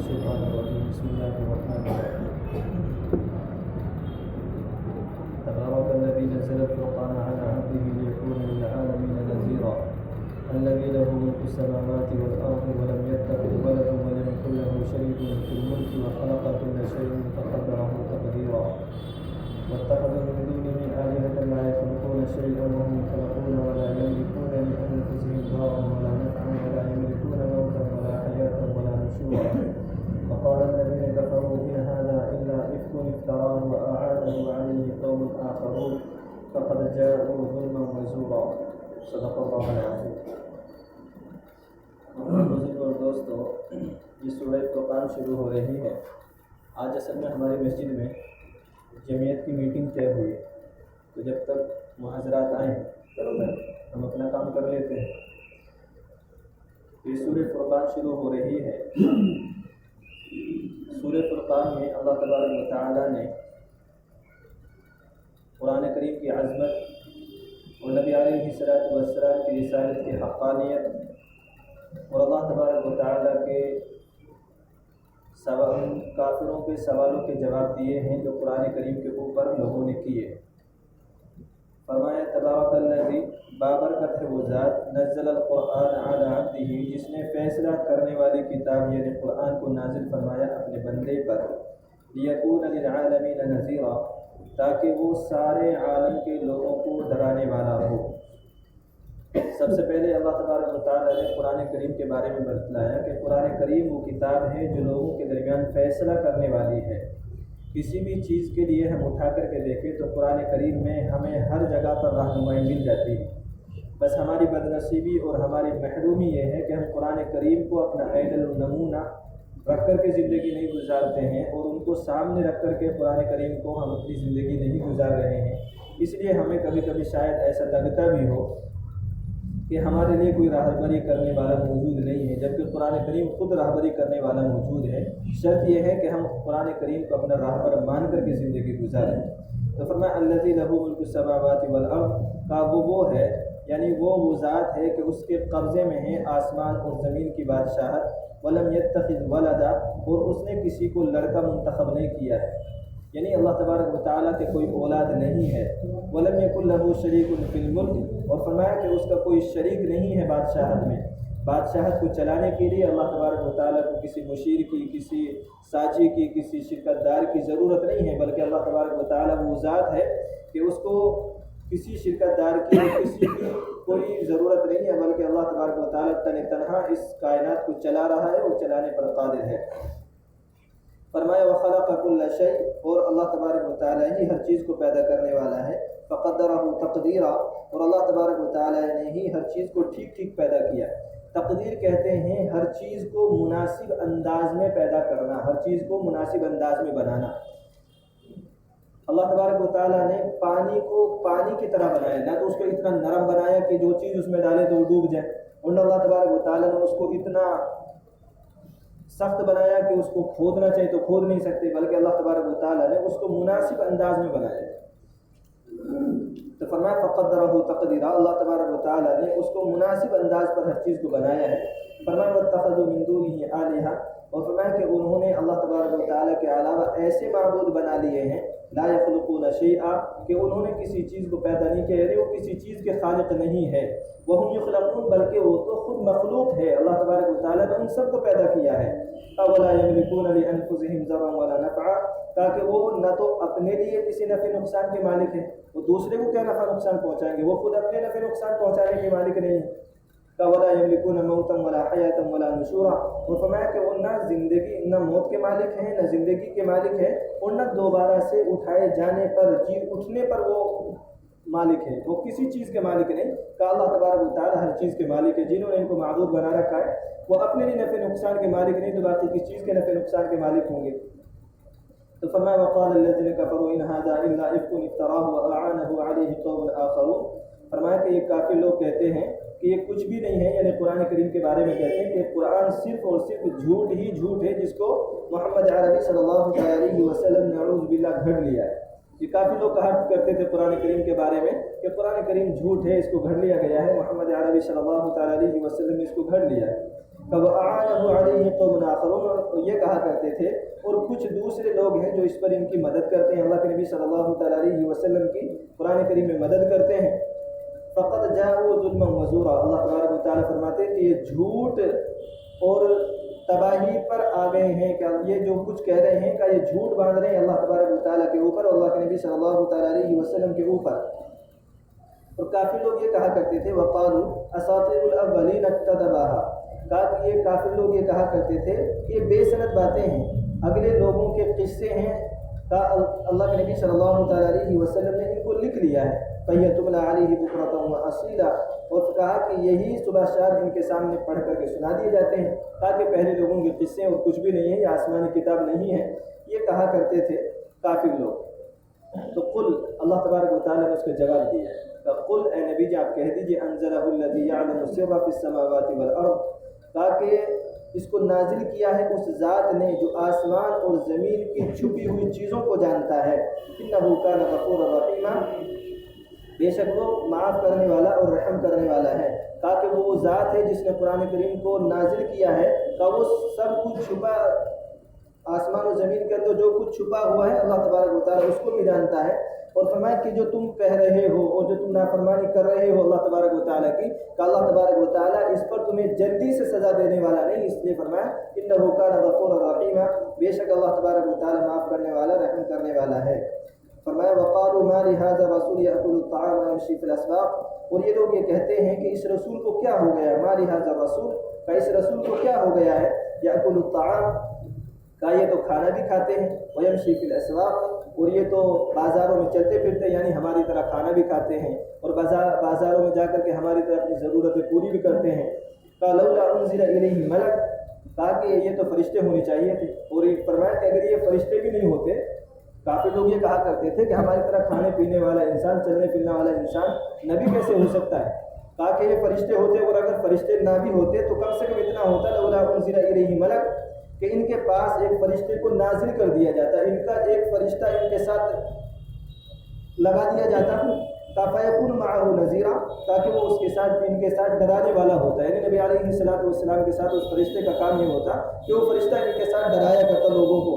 الشيطان الرجيم بسم الله الرحمن الرحيم تبارك الذي نزل الفرقان على عبده ليكون للعالمين نذيرا الذي له ملك السماوات والأرض ولم يتخذ ولدا ولم يكن له شريك في الملك وخلق كل شيء فقدره تقديرا واتخذ من دونه آلهة لا يخلقون شيئا وهم يخلقون ولا يملكون لأنفسهم ضرا ولا نفعا ولا يملكون موتا ولا حياة ولا نشورا وقال الذين كفروا إن هذا إلا إفك افتراه وأعانه عليه قوم آخرون فقد جاءوا ظلما وزورا صدق اللہ العظیم. بزرگ اور دوستو، یہ سورہ فرقان شروع ہو رہی ہے. آج اصل میں ہماری مسجد میں جمعیت کی میٹنگ طے ہوئی، تو جب تک محاضرات آئیں تب تک ہم اپنا کام کر لیتے ہیں. یہ سورہ فرقان شروع ہو رہی ہے. سورہ فرقان میں اللہ تبارک و تعالیٰ نے قرآن کریم کی عظمت اور نبی علیہ السلام کی رسالت کی حقانیت اور اللہ تبارک و تعالیٰ کے کافروں کے سوالوں کے جواب دیے ہیں جو قرآن کریم کے اوپر لوگوں نے کیے. فرمایا تبارک الذی، بابرکت ہے وہ ذات، نزل القرآن علی عبدہ، جس نے فیصلہ کرنے والی کتاب یعنی قرآن کو نازل فرمایا اپنے بندے پر، لیکون للعالمین نذیرا، تاکہ وہ سارے عالم کے لوگوں کو ڈرانے والا ہو. سب سے پہلے اللہ تبارک و تعالیٰ نے قرآن کریم کے بارے میں بتلایا کہ قرآن کریم وہ کتاب ہے جو لوگوں کے درمیان فیصلہ کرنے والی ہے. کسی بھی چیز کے لیے ہم اٹھا کر کے دیکھیں تو قرآن کریم میں ہمیں ہر جگہ پر رہنمائی مل جاتی ہے. بس ہماری بدنصیبی اور ہماری محرومی یہ ہے کہ ہم قرآن کریم کو اپنا عین النمونہ رکھ کر کے زندگی نہیں گزارتے ہیں، اور ان کو سامنے رکھ کر کے قرآن کریم کو ہم اپنی زندگی نہیں گزار رہے ہیں. اس لیے ہمیں کبھی کبھی شاید ایسا لگتا بھی ہو کہ ہمارے لیے کوئی راہبری کرنے والا موجود نہیں ہے، جبکہ قرآن کریم خود راہبری کرنے والا موجود ہے. شرط یہ ہے کہ ہم قرآن کریم کو اپنا راہبر مان کر کے زندگی گزاریں. تو فرمایا الذی لہ ملک السماوات والارض، کا وہ ہے، یعنی وہ ذات ہے کہ اس کے قبضے میں ہے آسمان اور زمین کی بادشاہت. ولم یتخذ ولدا، اور اس نے کسی کو لڑکا منتخب نہیں کیا ہے، یعنی اللہ تبارک و تعالیٰ کے کوئی اولاد نہیں ہے. ولم یکن لہ شریک فی الملک، اور فرمایا کہ اس کا کوئی شریک نہیں ہے بادشاہت میں. بادشاہت کو چلانے کے لیے اللہ تبارک و تعالیٰ کو کسی مشیر کی، کسی ساجی کی، کسی شرکت دار کی ضرورت نہیں ہے، بلکہ اللہ تبارک و تعالیٰ وہ ذات ہے کہ اس کو کسی شرکت دار کی، کسی کی کوئی ضرورت نہیں ہے، بلکہ اللہ تبارک و تعالیٰ تنہا اس کائنات کو چلا رہا ہے اور چلانے پر قادر ہے. فرمایا وخلق کل شیء، اور اللہ تبارک و تعالیٰ ہی ہر چیز کو پیدا کرنے والا ہے. فقدرہ تقدیرا، اور اللہ تبارک و تعالیٰ نے ہی ہر چیز کو ٹھیک ٹھیک پیدا کیا. تقدیر کہتے ہیں ہر چیز کو مناسب انداز میں پیدا کرنا، ہر چیز کو مناسب انداز میں بنانا. اللہ تبارک و تعالیٰ نے پانی کو پانی کی طرح بنایا، نہ تو اس کو اتنا نرم بنایا کہ جو چیز اس میں ڈالے تو وہ ڈوب جائے، اور نہ اللہ تبارک و تعالیٰ نے اس کو اتنا سخت بنایا کہ اس کو کھودنا چاہیے تو کھود نہیں سکتے، بلکہ اللہ تبارک و تعالیٰ نے اس کو مناسب انداز میں بنایا. تو فرمایا فقدرہ تقدیرا، اللہ تبارک و تعالیٰ نے اس کو مناسب انداز پر ہر چیز کو بنایا ہے. فرمایا واتخذوا من دونہ آلہہ، اور فرمایا کہ انہوں نے اللہ تبارک و تعالیٰ کے علاوہ ایسے معبود بنا لیے ہیں لا یخلقون شیئا، کہ انہوں نے کسی چیز کو پیدا نہیں کیا، یعنی وہ کسی چیز کے خالق نہیں ہے. وہم یخلقون، بلکہ وہ تو خود مخلوق ہے، اللہ تبارک و تعالیٰ نے ان سب کو پیدا کیا ہے. اولا یملکون لانفسہم ضرا ولا نفعا، تاکہ وہ نہ تو اپنے لیے کسی نفع نقصان کے مالک ہیں، وہ دوسرے کو کیا نفع نقصان پہنچائیں گے، وہ خود اپنے نفع نقصان پہنچانے کے مالک نہیں ہیں. ولا یملکون موتا ولا حیاتا ولا نشورا، وہ فرمایا کہ وہ نہ زندگی، نہ موت کے مالک ہیں، نہ زندگی کے مالک ہیں، اور نہ دوبارہ سے اٹھائے جانے پر، جی اٹھنے پر وہ مالک ہے. وہ کسی چیز کے مالک نہیں. کہ اللہ تبارک و تعالیٰ ہر چیز کے مالک ہے. جنہوں نے ان کو معبود بنا رکھا ہے وہ اپنے لیے نفع نقصان کے مالک نہیں، تو باقی کس چیز کے نفع نقصان کے مالک ہوں گے. تو فرمایا وقال الذین کفروا ان ھذا الا افک افتراہ واعانہ علیہ قوم آخرون. فرمایا کہ یہ کافر لوگ کہتے ہیں کہ یہ کچھ بھی نہیں ہے، یعنی قرآن کریم کے بارے میں کہتے ہیں کہ قرآن صرف اور صرف جھوٹ ہی جھوٹ ہے، جس کو محمد عربی صلی اللہ علیہ وسلم نے نعوذ باللہ گھڑ لیا ہے. یہ کافی لوگ کہا کرتے تھے قرآن کریم کے بارے میں کہ قرآن کریم جھوٹ ہے، اس کو گھڑ لیا گیا ہے، محمد عربی صلی اللہ علیہ وسلم نے اس کو گھڑ لیا ہے. فَوَأَعَانَهُ عَلَيْهِ قَوْمٌ آخَرُونَ, اور یہ کہا کرتے تھے اور کچھ دوسرے لوگ ہیں جو اس پر ان کی مدد کرتے ہیں, اللہ کے نبی صلی اللہ تعالیٰ علیہ وسلم کی قرآن کریم میں مدد کرتے ہیں. فَقَدْ جَاءُوا ظُلْمًا وَزُورًا, اللہ تبارک و تعالیٰ فرماتے ہیں کہ یہ جھوٹ اور تباہی پر آ گئے ہیں, کہ یہ جو کچھ کہہ رہے ہیں کہ یہ جھوٹ باندھ رہے ہیں اللہ تبارک و تعالیٰ کے اوپر, اللہ کے نبی صلی اللہ تعالیٰ علیہ وسلم کے اوپر. اور کافی لوگ یہ کہا کرتے تھے وَقَالُوا أَسَاطِيرُ الْأَوَّلِينَ اكْتَتَبَاهَا, کہ یہ کافر لوگ یہ کہا کرتے تھے کہ یہ بے سند باتیں ہیں, اگلے لوگوں کے قصے ہیں, کہ اللہ کے نبی صلی اللہ تعالیٰ علیہ وسلم نے ان کو لکھ لیا ہے. فَيَتُمْلَى عَلَيْهِ بُكْرَةً وَأَصِيلًا, اور کہا کہ یہی صبح شام ان کے سامنے پڑھ کر کے سنا دیے جاتے ہیں, تاکہ پہلے لوگوں کے قصے اور کچھ بھی نہیں ہے, یہ آسمانی کتاب نہیں ہے, یہ کہا کرتے تھے کافر لوگ. تو قل, اللہ تبارک و تعالیٰ نے اس کا جواب دیا ہے, قل اے نبی جی آپ کہہ دیجئے انزلہ الذی یعلم السر فی السماوات والارض, تاکہ اس کو نازل کیا ہے اس ذات نے جو آسمان اور زمین کی چھپی ہوئی چیزوں کو جانتا ہے. انہ کان غفورا رحیما, بے شک وہ معاف کرنے والا اور رحم کرنے والا ہے. تاکہ وہ ذات ہے جس نے قرآن کریم کو نازل کیا ہے, کہ وہ سب کچھ چھپا, آسمان و زمین کے اندر جو کچھ چھپا ہوا ہے اللہ تبارک و تعالیٰ اس کو بھی جانتا ہے. اور فرمایا کہ جو تم کہہ رہے ہو اور جو تم نافرمانی کر رہے ہو اللہ تبارک و تعالیٰ کی, کہ اللہ تبارک و تعالیٰ اس پر تمہیں جلدی سے سزا دینے والا نہیں, اس لیے فرمایا انہ کان غفورا رحیما, بے شک اللہ تبارک و تعالیٰ معاف کرنے والا رحم کرنے والا ہے. فرمایا وقالوا ما لهذا الرسول يأكل الطعام ويمشي في الأسواق, اور یہ لوگ یہ کہتے ہیں کہ اس رسول کو کیا ہو گیا, ما لهذا الرسول, کہ اس رسول کو کیا ہو گیا ہے, يأكل الطعام, کہ یہ تو کھانا بھی کھاتے ہیں, ويمشي في الأسواق, اور یہ تو بازاروں میں چلتے پھرتے, یعنی ہماری طرح کھانا بھی کھاتے ہیں اور بازاروں میں جا کر کے ہماری طرح اپنی ضرورتیں پوری بھی کرتے ہیں. فَلَوْلَا أُنزِلَ إِلَيْهِ مَلَكٌ, تاکہ یہ تو فرشتے ہونے چاہیے تھے. اور یہ فرمایا کہ اگر یہ فرشتے بھی نہیں ہوتے, کافی لوگ یہ کہا کرتے تھے کہ ہماری طرح کھانے پینے والا انسان, چلنے پھرنے والا انسان نبی کیسے ہو سکتا ہے, تاکہ یہ فرشتے ہوتے, اور اگر فرشتے نہ بھی ہوتے تو کم سے کم اتنا ہوتا لولا انزل الیہ ملک, کہ ان کے پاس ایک فرشتے کو نازل کر دیا جاتا, ان کا ایک فرشتہ ان کے ساتھ لگا دیا جاتا, فَيَكُونُ مَعَهُ نَذِيرًا, تاکہ وہ اس کے ساتھ, ان کے ساتھ ڈرانے والا ہوتا ہے. یعنی نبی علیہ السلام کے ساتھ اس فرشتے کا کام یہ ہوتا کہ وہ فرشتہ ان کے ساتھ ڈرایا کرتا لوگوں کو,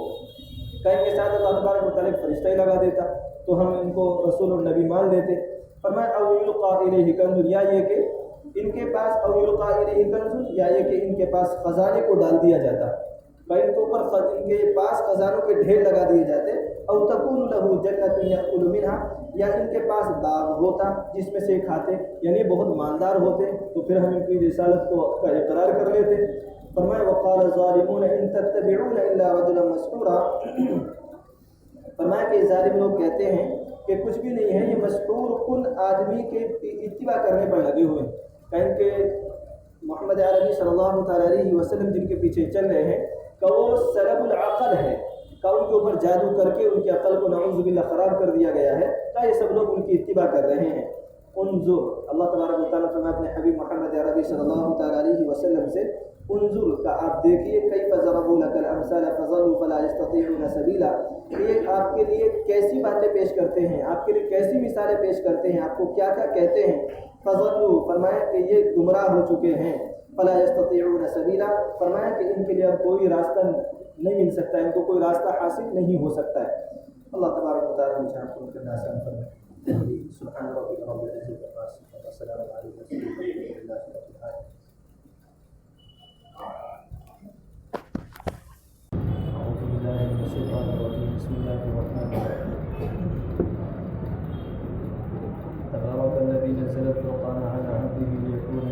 کہ ان کے ساتھ اللہ تبارک و تعالیٰ فرشتہ ہی لگا دیتا تو ہم ان کو رسول اور نبی مان لیتے. فرمایا او یلقا الیہ کنز, یا یہ کہ ان کے پاس, او یلقا الیہ کنز, یا یہ کہ ان کے پاس خزانے کو ڈال دیا جاتا, ان کے اوپر ان کے پاس خزانوں کے ڈھیر لگا دیے جاتے. او تکون لہ جنت یأکل منہا, یا ان کے پاس باغ ہوتا جس میں سے کھاتے, یعنی بہت مالدار ہوتے, تو پھر ہم ان کی رسالت کو کا اقرار کر لیتے. فرمایا وقال الظالمون ان تتبعون الا رجلا مسحورا, فرمایا کہ ظالم لوگ کہتے ہیں کہ کچھ بھی نہیں ہے, یہ مسحور کن آدمی کے اتباع کرنے پر لگے ہوئے, کہیں کہ محمد عربی صلی اللہ تعالیٰ علیہ وسلم جن کے پیچھے چل رہے ہیں کہ وہ سلب العقل ہے, کہ ان کے اوپر جادو کر کے ان کی عقل کو نعوذ باللہ خراب کر دیا گیا ہے, کہ یہ سب لوگ ان کی اتباع کر رہے ہیں. انظر, اللہ تبارک و تعالیٰ فرمایا اپنے حبیب محمد عربی صلی اللہ تعالیٰ علیہ وسلم سے, انظر, کہ آپ دیکھیے, کیف ضربوا لک الامثال فضلوا فلا یستطیعون سبیلا, یہ آپ کے لیے کیسی باتیں پیش کرتے ہیں, آپ کے لیے کیسی مثالیں پیش کرتے ہیں, آپ کو کیا کیا کہتے ہیں. فضلوا, فرمایا کہ یہ گمراہ ہو چکے ہیں. فلا یستطیعون سبیلا, فرمایا کہ ان کے لیے اب کوئی راستہ نہیں مل سکتا ہے, ان کو کوئی راستہ حاصل نہیں ہو سکتا ہے. اللہ تبارک و تعالیٰ مجھے آپ کو کرنا آسان فرمائے. سبحان ربک رب العزت عما یصفون وسلام علی المرسلین والحمد للہ رب العالمین. اعوذ باللہ من الشیطان الرجیم, بسم اللہ الرحمن الرحیم. تبارک الذی نزل الفرقان علی عبده لیکون